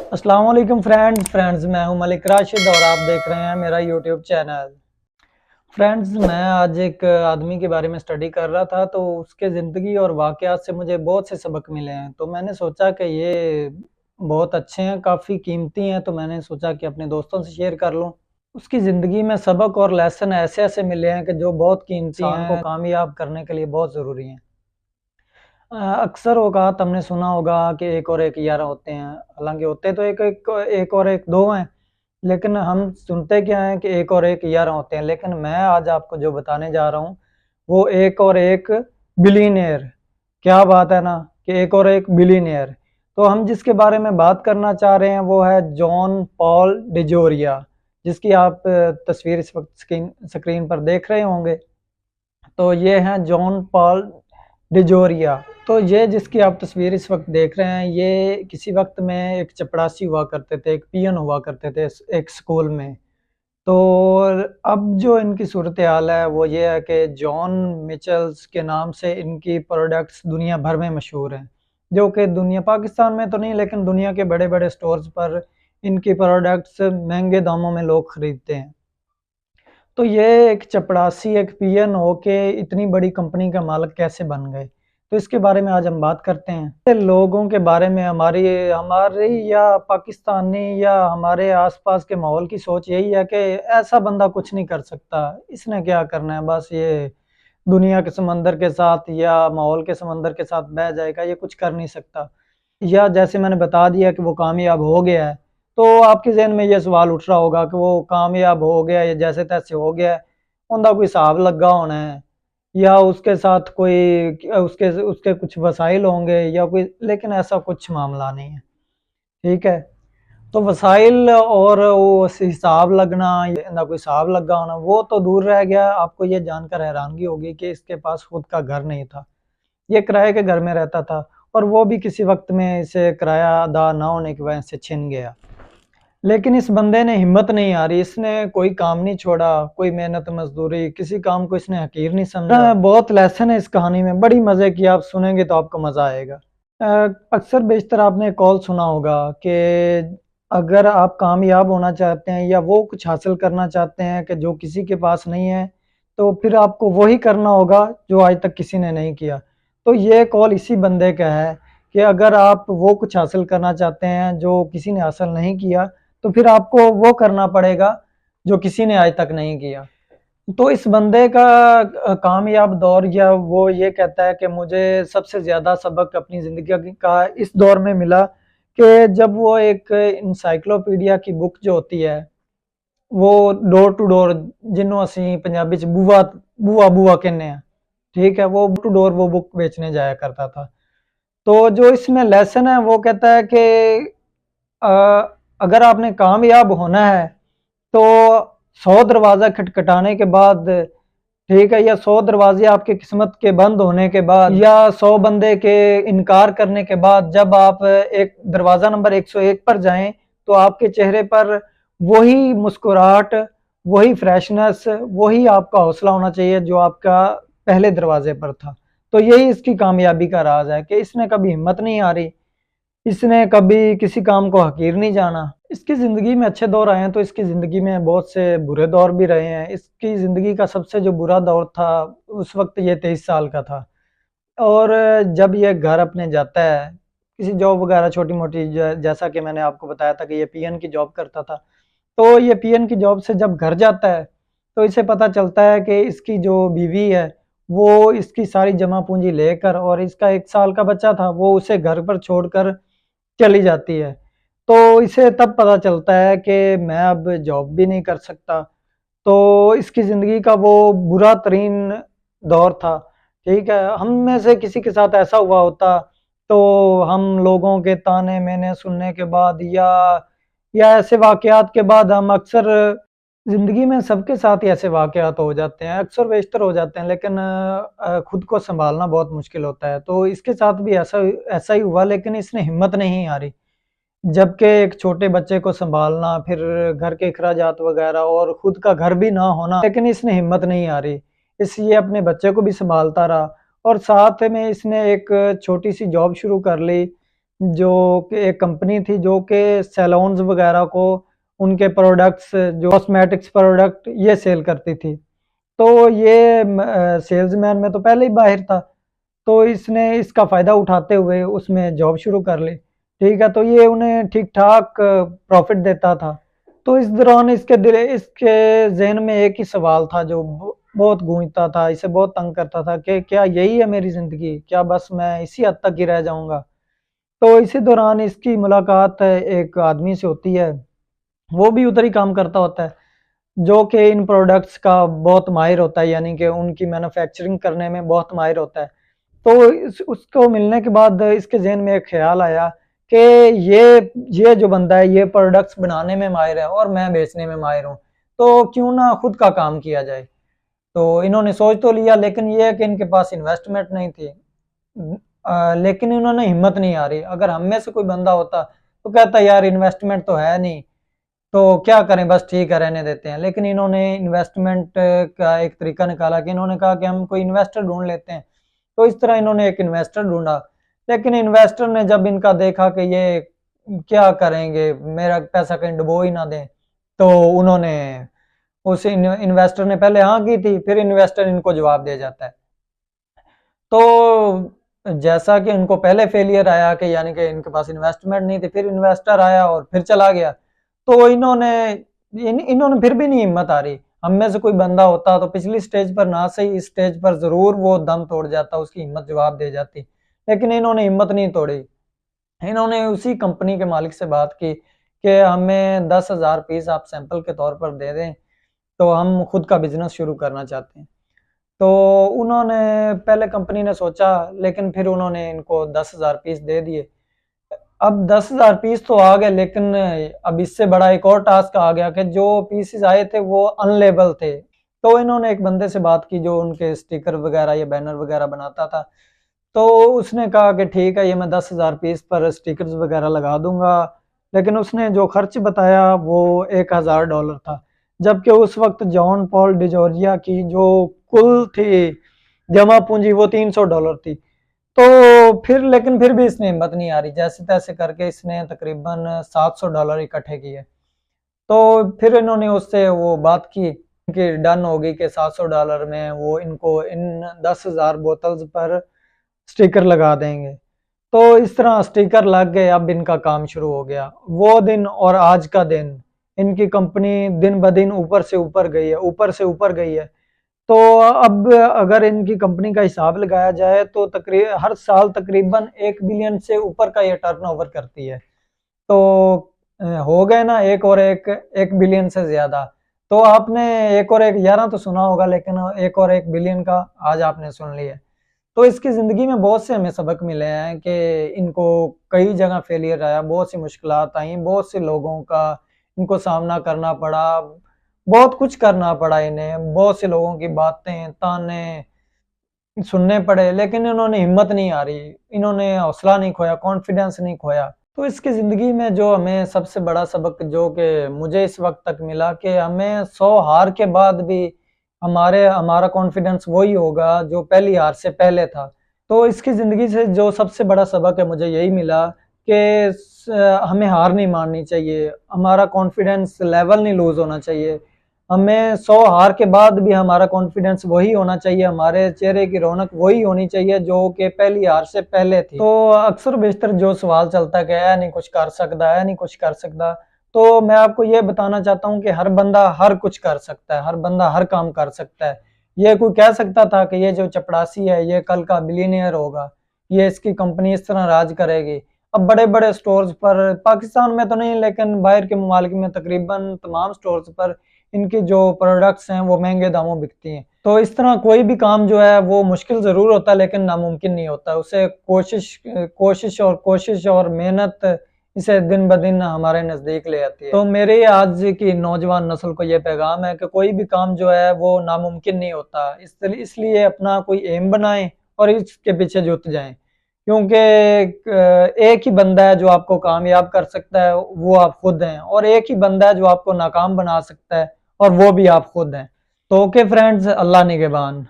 अस्सलाम वालेकुम फ्रेंड्स, मैं हूं मलिक राशिद और आप देख रहे हैं मेरा यूट्यूब चैनल। फ्रेंड्स, मैं आज एक आदमी के बारे में स्टडी कर रहा था तो उसके ज़िंदगी और वाक़यात से मुझे बहुत से सबक मिले हैं। तो मैंने सोचा कि ये बहुत अच्छे हैं, काफ़ी कीमती हैं, तो मैंने सोचा कि अपने दोस्तों से शेयर कर लूँ। उसकी ज़िंदगी में सबक और लेसन ऐसे-ऐसे मिले हैं कि जो बहुत कीमती हैं, इंसान को कामयाब करने के लिए बहुत ज़रूरी हैं। अक्सर औक़ात हमने सुना होगा कि एक और एक यार होते हैं, हालाँकि होते तो एक और एक 2 हैं, लेकिन हम सुनते क्या हैं कि एक और एक यार होते हैं। लेकिन मैं आज आपको जो बताने जा रहा हूँ, वो एक और एक बिलियनियर। क्या बात है ना कि एक और एक बिलियनियर। तो हम जिसके बारे में बात करना चाह रहे हैं वो है जॉन पॉल डिजोरिया, जिसकी आप तस्वीर इस वक़्त स्क्रीन पर देख रहे होंगे। तो ये हैं जॉन पॉल डिजोरिया। तो ये जिसकी आप तस्वीर इस वक्त देख रहे हैं, ये किसी वक्त में एक चपड़ासी हुआ करते थे, एक पियन हुआ करते थे एक स्कूल में। तो अब जो इनकी सूरत हाल है वो ये है कि जॉन मिचल्स के नाम से इनकी प्रोडक्ट्स दुनिया भर में मशहूर हैं, जो कि दुनिया पाकिस्तान में तो नहीं लेकिन दुनिया के बड़े बड़े स्टोर्स पर इनकी प्रोडक्ट्स महंगे दामों में लोग खरीदते हैं। तो ये एक चपड़ासी, एक पियन होके इतनी बड़ी कंपनी का मालिक कैसे बन गए? तो इसके बारे में आज हम बात करते हैं। लोगों के बारे में हमारी हमारी या पाकिस्तानी या हमारे आस-पास के माहौल की सोच यही है कि ऐसा बंदा कुछ नहीं कर सकता, इसने क्या करना है, बस ये दुनिया के समंदर के साथ या माहौल के समंदर के साथ बह जाएगा, ये कुछ कर नहीं सकता। या जैसे मैंने बता दिया कि वो कामयाब हो गया है, तो आपके ज़हन में ये सवाल उठ रहा होगा कि वो कामयाब हो गया या जैसे-तैसे हो गया है, उनका कोई हिसाब लगा होना है या उसके साथ कोई उसके उसके कुछ वसाइल होंगे या कोई, लेकिन ऐसा कुछ मामला नहीं है, ठीक है? तो वसाइल और वो हिसाब लगना, ना कोई हिसाब लगा होना, वो तो दूर रह गया। आपको ये जानकर हैरानगी होगी कि इसके पास खुद का घर नहीं था। ये किराए के घर में रहता था और वो भी किसी वक़्त में इसे किराया अदा ना होने की वजह से छिन गया। लेकिन इस बंदे ने हिम्मत नहीं हारी, इसने कोई काम नहीं छोड़ा, कोई मेहनत मज़दूरी, किसी काम को इसने हकीर नहीं समझा। बहुत लेसन है इस कहानी में, बड़ी मज़े की, आप सुनेंगे तो आपको मज़ा आएगा। अक्सर बेशतर आपने कॉल सुना होगा कि अगर आप कामयाब होना चाहते हैं या वो कुछ हासिल करना चाहते हैं कि जो किसी के पास नहीं है, तो फिर आपको वही करना होगा जो आज तक किसी ने नहीं किया। तो ये कॉल इसी बंदे का है कि अगर आप वो कुछ हासिल करना चाहते हैं जो किसी ने हासिल नहीं किया, तो फिर आपको वो करना पड़ेगा जो किसी ने आज तक नहीं किया। तो इस बंदे का कामयाब दौर या वो ये कहता है कि मुझे सबसे ज़्यादा सबक अपनी ज़िंदगी का इस दौर में मिला कि जब वो एक एनसाइक्लोपीडिया की बुक जो होती है, वो डोर टू डोर, जिन्हों असी पंजाबी च बूआ बूआ बूआ कहने हैं, ठीक है, वो टू डोर वो बुक बेचने जाया करता था। तो जो इसमें लेसन है वो कहता है कि अ, अगर आपने कामयाब होना है तो 100 दरवाज़ा खटखटाने के बाद, ठीक है, या 100 दरवाजे आपकी किस्मत के बंद होने के बाद या 100 बंदे के इनकार करने के बाद जब आप एक दरवाज़ा नंबर 101 पर जाएं तो आपके चेहरे पर वही मुस्कुराहट, वही फ्रेशनेस, वही आपका हौसला होना चाहिए जो आपका पहले दरवाजे पर था। तो यही इसकी कामयाबी का राज है कि इसने कभी हिम्मत नहीं हारी, इसने कभी किसी काम को हकीर नहीं जाना। इसकी ज़िंदगी में अच्छे दौर आए हैं तो इसकी ज़िंदगी में बहुत से बुरे दौर भी रहे हैं। इसकी ज़िंदगी का सबसे जो बुरा दौर था, उस वक़्त ये 23 साल का था और जब ये घर अपने जाता है, किसी जॉब वग़ैरह छोटी-मोटी, जैसा कि मैंने आपको बताया था कि ये पीएन की जॉब करता था। तो ये पीएन की जॉब से जब घर जाता है, तो इसे पता चलता है कि इसकी जो बीवी है, वो इसकी सारी जमा पूँजी लेकर और इसका 1 साल का बच्चा था, वो उसे घर पर छोड़कर चली जाती है। तो इसे तब पता चलता है कि मैं अब जॉब भी नहीं कर सकता। तो इसकी ज़िंदगी का वो बुरा तरीन दौर था, ठीक है? हम में से किसी के साथ ऐसा हुआ होता, तो हम लोगों के ताने-मेने सुनने के बाद या ऐसे वाक़यात के बाद हम अक्सर ज़िंदगी में सबके साथ ही ऐसे वाक़यात हो जाते हैं, अक्सर-बेशतर हो जाते हैं, लेकिन खुद को सँभालना बहुत मुश्किल होता है। तो इसके साथ भी ऐसा ऐसा ही हुआ, लेकिन इसने हिम्मत नहीं हारी। जबकि एक छोटे बच्चे को सँभालना, फिर घर के अखराजात वग़ैरह और खुद का घर भी ना होना, लेकिन इसने हिम्मत नहीं हारी। इसलिए अपने बच्चे को भी सँभालता रहा और साथ में इसने एक छोटी-सी जॉब शुरू कर ली, जो कि एक कंपनी थी जो कि सैलून्स वगैरह को उनके प्रोडक्ट्स, जो कॉस्मेटिक्स प्रोडक्ट ये सेल करती थी। तो ये सेल्समैन में तो पहले ही माहिर था, तो इसने इसका फ़ायदा उठाते हुए उसमें जॉब शुरू कर ली। ठीक है, तो ये उन्हें ठीक-ठाक प्रॉफ़िट देता था। तो इस दौरान इसके ज़हन में एक ही सवाल था जो बहुत गूंजता था, इसे बहुत तंग करता था कि क्या यही है मेरी ज़िंदगी? क्या बस मैं इसी हद तक ही रह जाऊँगा? तो इसी दौरान इसकी मुलाकात एक आदमी से होती है, वो भी उधर ही काम करता होता है, जो कि इन प्रोडक्ट्स का बहुत माहिर होता है, यानी कि उनकी मैन्युफैक्चरिंग करने में बहुत माहिर होता है। तो इस उसको मिलने के बाद इसके ज़हन में एक ख़्याल आया कि ये जो बंदा है, ये प्रोडक्ट्स बनाने में माहिर है और मैं बेचने में माहिर हूँ, तो क्यों ना खुद का काम किया जाए। तो इन्होंने सोच तो लिया, लेकिन ये है कि इनके पास इन्वेस्टमेंट नहीं थी। लेकिन इन्होंने हिम्मत नहीं हारी। अगर हम में से कोई बंदा होता तो कहता यार इन्वेस्टमेंट तो है नहीं, तो क्या करें, बस ठीक है रहने देते हैं। लेकिन इन्होंने इन्वेस्टमेंट का एक तरीका निकाला कि इन्होंने कहा कि हम कोई इन्वेस्टर ढूंढ लेते हैं। तो इस तरह इन्होंने एक इन्वेस्टर ढूंढा, लेकिन इन्वेस्टर ने जब इनका देखा कि ये क्या करेंगे, मेरा पैसा कहीं डुबो ही ना दें, तो उन्होंने उस इन्वेस्टर ने पहले हाँ की थी, फिर इन्वेस्टर इनको जवाब दे जाता है। तो जैसा कि उनको पहले फेलियर आया कि यानी कि इनके पास इन्वेस्टमेंट नहीं थी, फिर इन्वेस्टर आया और फिर चला गया। तो इन्होंने फिर भी नहीं हिम्मत हारी। हम में से कोई बंदा होता तो पिछली स्टेज पर ना सही, इस स्टेज पर ज़रूर वो दम तोड़ जाता, उसकी हिम्मत जवाब दे जाती। लेकिन इन्होंने हिम्मत नहीं तोड़ी। इन्होंने उसी कंपनी के मालिक से बात की कि हमें 10,000 पीस आप सैंपल के तौर पर दे दें, तो हम खुद का बिज़नेस शुरू करना चाहते हैं। तो उन्होंने पहले कंपनी ने सोचा, लेकिन फिर उन्होंने इनको 10,000 पीस दे दिए। अब 10,000 पीस तो आ गए, लेकिन अब इससे बड़ा एक और टास्क आ गया कि जो पीसेस आए थे वो अनलेबल थे। तो इन्होंने एक बंदे से बात की जो उनके स्टिकर वगैरह या बैनर वगैरह बनाता था। तो उसने कहा कि ठीक है, ये मैं 10,000 पीस पर स्टिकर्स वगैरह लगा दूंगा। लेकिन उसने जो खर्च बताया वो $1,000 था, जबकि उस वक्त जॉन पॉल डिजोरिया की जो कुल थी जमा पूंजी वो $300 थी। तो फिर भी इसने हिम्मत नहीं हारी, जैसे तैसे करके इसने तकरीबन $700 इकट्ठे किए। तो फिर इन्होंने उससे वो बात की कि डन हो गई कि $700 में वो इनको इन 10,000 बोतल्स पर स्टिकर लगा देंगे। तो इस तरह स्टिकर लग गए, अब इनका काम शुरू हो गया। वो दिन और आज का दिन, इनकी कंपनी दिन ब दिन ऊपर से ऊपर गई है, ऊपर से ऊपर गई है। तो अब अगर इनकी कंपनी का हिसाब लगाया जाए तो हर साल तकरीबन 1 बिलियन से ऊपर का ये टर्नओवर करती है। तो हो गए ना, एक और एक 1 बिलियन से ज्यादा। तो आपने एक और एक 11 तो सुना होगा, लेकिन एक और एक बिलियन का आज आपने सुन लिया। तो इसकी ज़िंदगी में बहुत से हमें सबक मिले हैं कि इनको कई जगह फेलियर आया, बहुत सी मुश्किलात आई, बहुत से लोगों का इनको सामना करना पड़ा, बहुत कुछ करना पड़ा इन्हें, बहुत से लोगों की बातें, ताने सुनने पड़े, लेकिन इन्होंने हिम्मत नहीं हारी, इन्होंने हौसला नहीं खोया, कॉन्फिडेंस नहीं खोया। तो इसकी ज़िंदगी में जो हमें सबसे बड़ा सबक जो कि मुझे इस वक़्त तक मिला कि हमें 100 हार के बाद भी हमारा कॉन्फिडेंस वही होगा जो पहली हार से पहले था। तो इसकी ज़िंदगी से जो सबसे बड़ा सबक है मुझे यही मिला कि हमें हार नहीं माननी चाहिए, हमारा कॉन्फिडेंस लेवल नहीं लूज़ होना चाहिए। हमें 100 हार के बाद भी हमारा कॉन्फिडेंस वही होना चाहिए, हमारे चेहरे की रौनक वही होनी चाहिए जो कि पहली हार से पहले थी। तो अक्सर बेशतर जो सवाल चलता है कि है नहीं कुछ कर सकता, है नहीं कुछ कर सकता, तो मैं आपको ये बताना चाहता हूँ कि हर बंदा हर कुछ कर सकता है, हर बंदा हर काम कर सकता है। ये कोई कह सकता था कि ये जो चपड़ासी है ये कल का बिलियनियर होगा, ये इसकी कंपनी इस तरह राज करेगी। अब बड़े-बड़े स्टोर्स पर, पाकिस्तान में तो नहीं लेकिन बाहर के ममालिक में तकरीबन तमाम स्टोर्स पर इनकी जो प्रोडक्ट्स हैं वो महंगे दामों बिकती हैं। तो इस तरह कोई भी काम जो है वो मुश्किल ज़रूर होता है, लेकिन नामुमकिन नहीं होता। उसे कोशिश और मेहनत इसे दिन ब दिन हमारे नज़दीक ले आती है। तो मेरे आज की नौजवान नस्ल को ये पैगाम है कि कोई भी काम जो है वो नामुमकिन नहीं होता। इसलिए अपना कोई एम बनाएं और इसके पीछे जुट जाएं, क्योंकि एक ही बंदा है जो आपको कामयाब कर सकता है, वो आप खुद हैं, और एक ही बंदा है जो आपको नाकाम बना सकता है, और वो भी आप खुद हैं। तो ओके फ्रेंड्स, अल्लाह निगहबान।